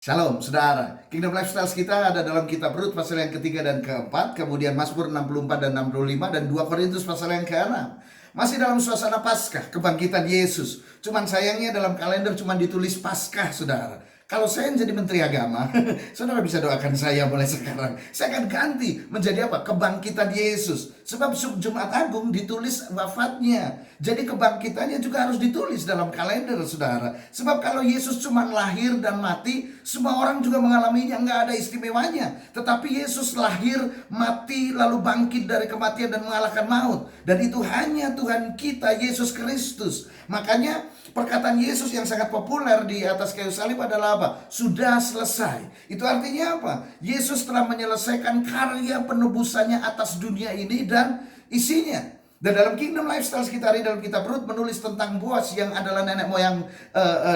Shalom, saudara. Kingdom Lifestyle kita ada dalam kitab Rut pasal yang ketiga dan keempat, kemudian Mazmur 64 dan 65, dan 2 Korintus pasal yang ke-6. Masih dalam suasana Paskah, kebangkitan Yesus. Cuman sayangnya dalam kalender cuman ditulis Paskah, saudara. Kalau saya jadi Menteri Agama, saudara bisa doakan saya mulai sekarang. Saya akan ganti menjadi apa? Kebangkitan Yesus. Sebab Jumat Agung ditulis wafatnya. Jadi kebangkitannya juga harus ditulis dalam kalender, saudara. Sebab kalau Yesus cuma lahir dan mati, semua orang juga mengalaminya, nggak ada istimewanya. Tetapi Yesus lahir, mati, lalu bangkit dari kematian dan mengalahkan maut. Dan itu hanya Tuhan kita, Yesus Kristus. Makanya perkataan Yesus yang sangat populer di atas kayu salib adalah apa? Sudah selesai. Itu artinya apa? Yesus telah menyelesaikan karya penebusannya atas dunia ini dan isinya. Dan dalam Kingdom Lifestyle kita hari dalam kitab Rut menulis tentang Boaz yang adalah nenek moyang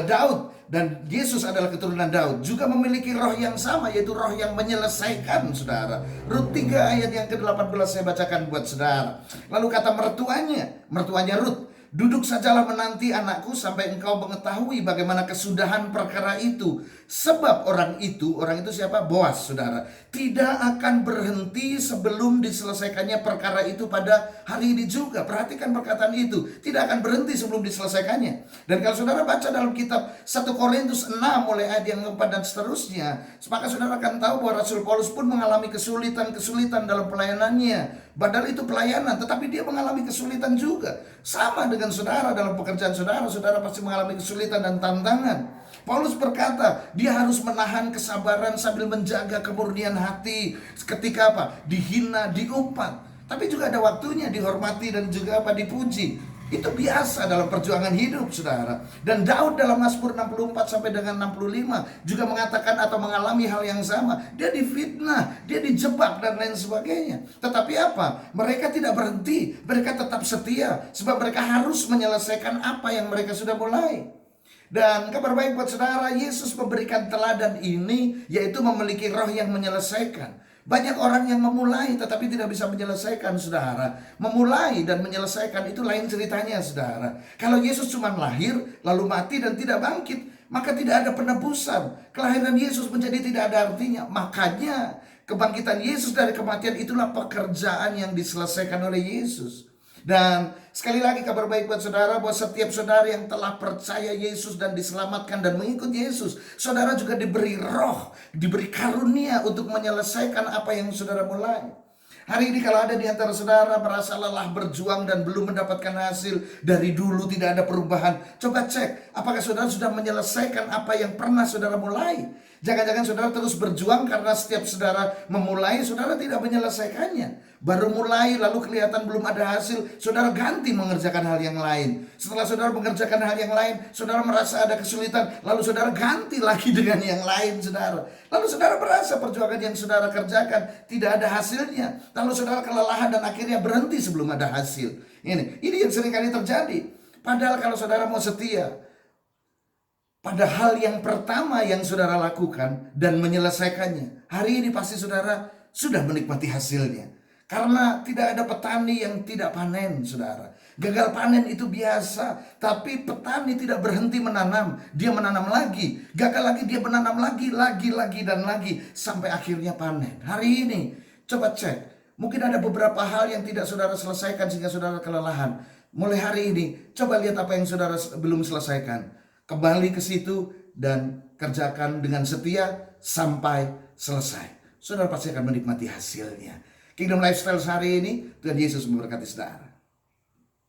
Daud. Dan Yesus adalah keturunan Daud. Juga memiliki roh yang sama, yaitu roh yang menyelesaikan, saudara. Rut 3 ayat yang ke-18 saya bacakan buat saudara. Lalu kata mertuanya Rut, "Duduk sajalah menanti anakku sampai engkau mengetahui bagaimana kesudahan perkara itu. Sebab orang itu siapa? Boaz, saudara. Tidak akan berhenti sebelum diselesaikannya perkara itu pada hari ini juga." Perhatikan perkataan itu. Tidak akan berhenti sebelum diselesaikannya. Dan kalau saudara baca dalam kitab 1 Korintus 6 mulai ayat yang ke-4 dan seterusnya, maka saudara akan tahu bahwa Rasul Paulus pun mengalami kesulitan-kesulitan dalam pelayanannya. Padahal itu pelayanan, tetapi dia mengalami kesulitan juga. Sama dengan saudara dalam pekerjaan saudara, saudara pasti mengalami kesulitan dan tantangan. Paulus berkata, dia harus menahan kesabaran sambil menjaga kemurnian hati. Ketika apa? Dihina, diumpat. Tapi juga ada waktunya dihormati dan juga apa? Dipuji. Itu biasa dalam perjuangan hidup, saudara. Dan Daud dalam Mazmur 64 sampai dengan 65 juga mengatakan atau mengalami hal yang sama. Dia difitnah, dia dijebak dan lain sebagainya. Tetapi apa? Mereka tidak berhenti, mereka tetap setia. Sebab mereka harus menyelesaikan apa yang mereka sudah mulai. Dan kabar baik buat saudara, Yesus memberikan teladan ini, yaitu memiliki roh yang menyelesaikan. Banyak orang yang memulai tetapi tidak bisa menyelesaikan, saudara. Memulai dan menyelesaikan itu lain ceritanya, saudara. Kalau Yesus cuma lahir lalu mati dan tidak bangkit, maka tidak ada penebusan. Kelahiran Yesus menjadi tidak ada artinya. Makanya kebangkitan Yesus dari kematian itulah pekerjaan yang diselesaikan oleh Yesus. Dan sekali lagi kabar baik buat saudara bahwa setiap saudara yang telah percaya Yesus dan diselamatkan dan mengikut Yesus, saudara juga diberi roh, diberi karunia untuk menyelesaikan apa yang saudara mulai. Hari ini kalau ada di antara saudara merasa lelah berjuang dan belum mendapatkan hasil, dari dulu tidak ada perubahan, coba cek apakah saudara sudah menyelesaikan apa yang pernah saudara mulai. Jangan-jangan saudara terus berjuang karena setiap saudara memulai, saudara tidak menyelesaikannya. Baru mulai lalu kelihatan belum ada hasil, saudara ganti mengerjakan hal yang lain. Setelah saudara mengerjakan hal yang lain, saudara merasa ada kesulitan, lalu saudara ganti lagi dengan yang lain, saudara. Lalu saudara merasa perjuangan yang saudara kerjakan tidak ada hasilnya. Lalu saudara kelelahan dan akhirnya berhenti sebelum ada hasil. Ini yang seringkali terjadi. Padahal kalau saudara mau setia pada hal yang pertama yang saudara lakukan dan menyelesaikannya, hari ini pasti saudara sudah menikmati hasilnya. Karena tidak ada petani yang tidak panen, saudara. Gagal panen itu biasa, tapi petani tidak berhenti menanam. Dia menanam lagi, gagal lagi, dia menanam lagi, dan lagi, sampai akhirnya panen. Hari ini, coba cek. Mungkin ada beberapa hal yang tidak saudara selesaikan sehingga saudara kelelahan. Mulai hari ini, coba lihat apa yang saudara belum selesaikan. Kembali ke situ dan kerjakan dengan setia sampai selesai. Saudara pasti akan menikmati hasilnya. Kingdom Lifestyle hari ini, Tuhan Yesus memberkati saudara.